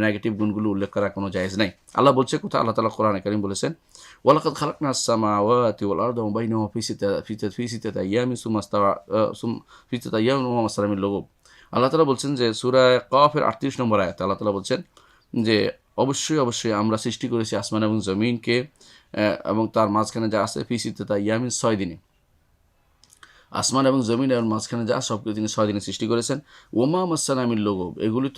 Negative গুণগুলো উল্লেখ করা কোনো জায়েজ নাই। আল্লাহ বলছে কোথায়, আল্লাহ তাআলা কোরআনে কারীম বলেছেন, ওয়ালাকাদ খালাকনাস সামাওয়াতি ওয়াল আরদা ওয়া বাইনাহুমা ফি সিত্তাতি আইয়ামিন সুম্মা ইস্তাওয়া ফি সিত্তাতি আইয়ামিন ওয়া মা মাসানা মিন লুগুব। আল্লাহ তাআলা বলছেন যে সূরা কফের 38 নম্বর আয়াতে আল্লাহ তাআলা বলছেন যে অবশ্যই আমরা সৃষ্টি করেছি আসমান এবং জমিনকে এবং তার মাঝখানে যা আছে ফি সিত্তাতি আইয়ামিন 6 দিনে। আসমান এবং জমিন এবং মাঝখানে যা সবকিছু তিনি 6 দিনে সৃষ্টি করেছেন। ওমা মাসানা মিন লুগুব, এগুলি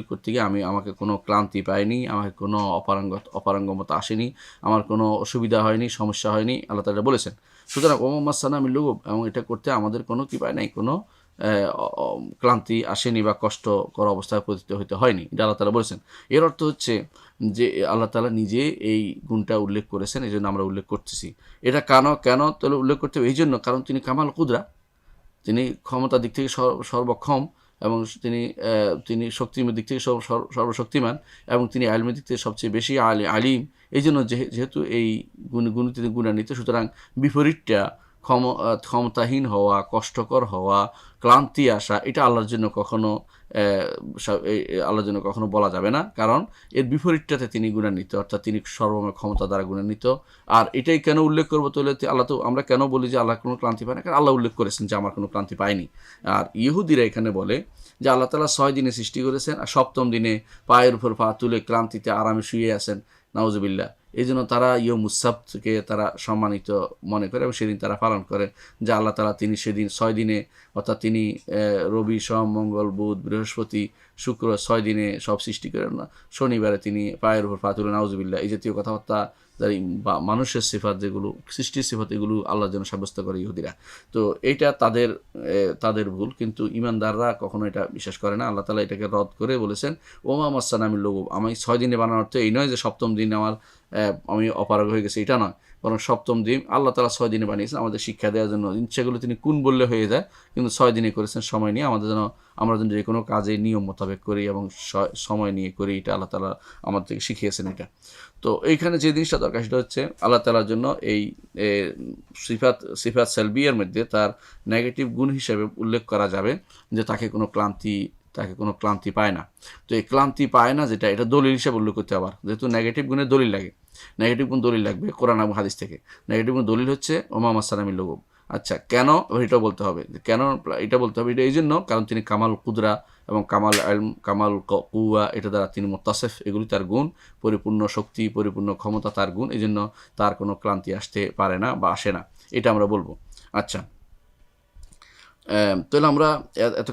করতে গিয়ে আমাকে কোনো ক্লান্তি পাইনি, আমাকে কোনো অপারগতা আসেনি, আমার কোনো অসুবিধা হয়নি, সমস্যা হয়নি, আল্লাহ তাআলা বলেছেন। সুতরাং ওমা মাসানা মিন লুগুব, এবং এটা করতে আমাদের কোনো কি পায় নাই, কোনো ক্লান্তি আসেনি বা কষ্টকর অবস্থায় পতিত হতে হয়নি, এটা আল্লাহ তাআলা বলেছেন। এর অর্থ হচ্ছে যে আল্লাহ তাআলা নিজে এই গুণটা উল্লেখ করেছেন, এই জন্য আমরা উল্লেখ করতেছি। এটা কেন তাহলে উল্লেখ করতে হবে? এই জন্য, কারণ তিনি কামাল কুদরা, তিনি ক্ষমতার দিক থেকে সর্বক্ষম, এবং তিনি শক্তির দিক থেকে সর্বশক্তিমান, এবং তিনি আইলমের দিক থেকে সবচেয়ে বেশি আলিম। এই জন্য যেহেতু এই গুণ তিনি গুণান্বিত, সুতরাং বিপরীতটা ক্ষমতাহীন হওয়া, কষ্টকর হওয়া, ক্লান্তি আসা, এটা আল্লাহর জন্য কখনো বলা যাবে না, কারণ এর বিপরীতটাতে তিনি গুণান্বিত, অর্থাৎ তিনি সর্বময় ক্ষমতা দ্বারা গুণান্বিত। আর এটাই কেন উল্লেখ করবো তাহলে, আমরা কেন বলি যে আল্লাহ কোনো ক্লান্তি পায় না? কারণ আল্লাহ উল্লেখ করেছেন যে আমার কোনো ক্লান্তি পায়নি। আর ইহুদিরা এখানে বলে যে আল্লাহ তাআলা 6 দিনে সৃষ্টি করেছেন, আর 7ম দিনে পায়ের উপর পা তুলে ক্লান্তিতে আরামে শুয়ে আছেন, নাউজুবিল্লাহ। এই জন্য তারা ইয়ৌমুস সাবতকে তারা সম্মানিত মনে করে, এবং সেদিন তারা পালন করে যে আল্লাহ তাআলা তিনি সেদিন 6 দিনে, অর্থাৎ তিনি রবি, সোম, মঙ্গল, বুধ, বৃহস্পতি, শুক্র 6 দিনে সব সৃষ্টি করেন না, শনিবারে তিনি পায়ের উপর পা তুলে, নাউজুবিল্লাহ। এই জাতীয় কথাবার্তা বা মানুষের সিফাত, যেগুলো সৃষ্টির সিফাত, এগুলো আল্লাহর জন্য সাব্যস্ত করে ইহুদিরা। তো এইটা তাদের ভুল, কিন্তু ঈমানদাররা কখনো এটা বিশ্বাস করে না। আল্লাহ তাআলা এটাকে রদ করে বলেছেন ওমা মাসানা মিন লুগুব, আমি 6 দিনে বানানোর অর্থ এই নয় যে 7ম দিন আমি অপারগ হয়ে গেছি, এটা নয়, বরং 7ম দিন আল্লাহ তাআলা 6 দিনে বানিয়েছেন আমাদের শিক্ষা দেওয়ার জন্য। ইচ্ছাগুলো তিনি কোন বললে হয়ে যায়, কিন্তু 6 দিনে করেছেন সময় নিয়ে, আমরা যেন যে কোনো কাজে নিয়ম মোতাবেক করি এবং সময় নিয়ে করি, এটা আল্লাহ তাআলা আমাদেরকে শিখিয়েছেন এটা। তো এইখানে যে জিনিসটা দরকার সেটা হচ্ছে আল্লাহ তাআলার জন্য এই সিফাত সালবিয়ার মধ্যে তার নেগেটিভ গুণ হিসেবে উল্লেখ করা যাবে যে তাকে কোনো ক্লান্তি পায় না। তো এই ক্লান্তি পায় না যেটা, এটা দলিল হিসেবে উল্লেখ করতে, আবার যেহেতু নেগেটিভ গুণের দলিল লাগে, নেগেটিভ গুণ দলিল লাগবে কোরআন এবং হাদিস থেকে। নেগেটিভ গুণ দলিল হচ্ছে ওমা মাসানা মিন লুগুব। আচ্ছা, কেন এটাও বলতে হবে, কেন এটা বলতে হবে? এটা এই জন্য, কারণ তিনি কামাল কুদরা এবং কামাল ইলম, কামাল কুওয়া, এটা দ্বারা তিনি মুত্তাসিফ, এগুলি তার গুণ, পরিপূর্ণ শক্তি, পরিপূর্ণ ক্ষমতা তার গুণ, এই জন্য তার কোনো ক্লান্তি আসতে পারে না বা আসে না, এটা আমরা বলবো। আচ্ছা, তাহলে আমরা এত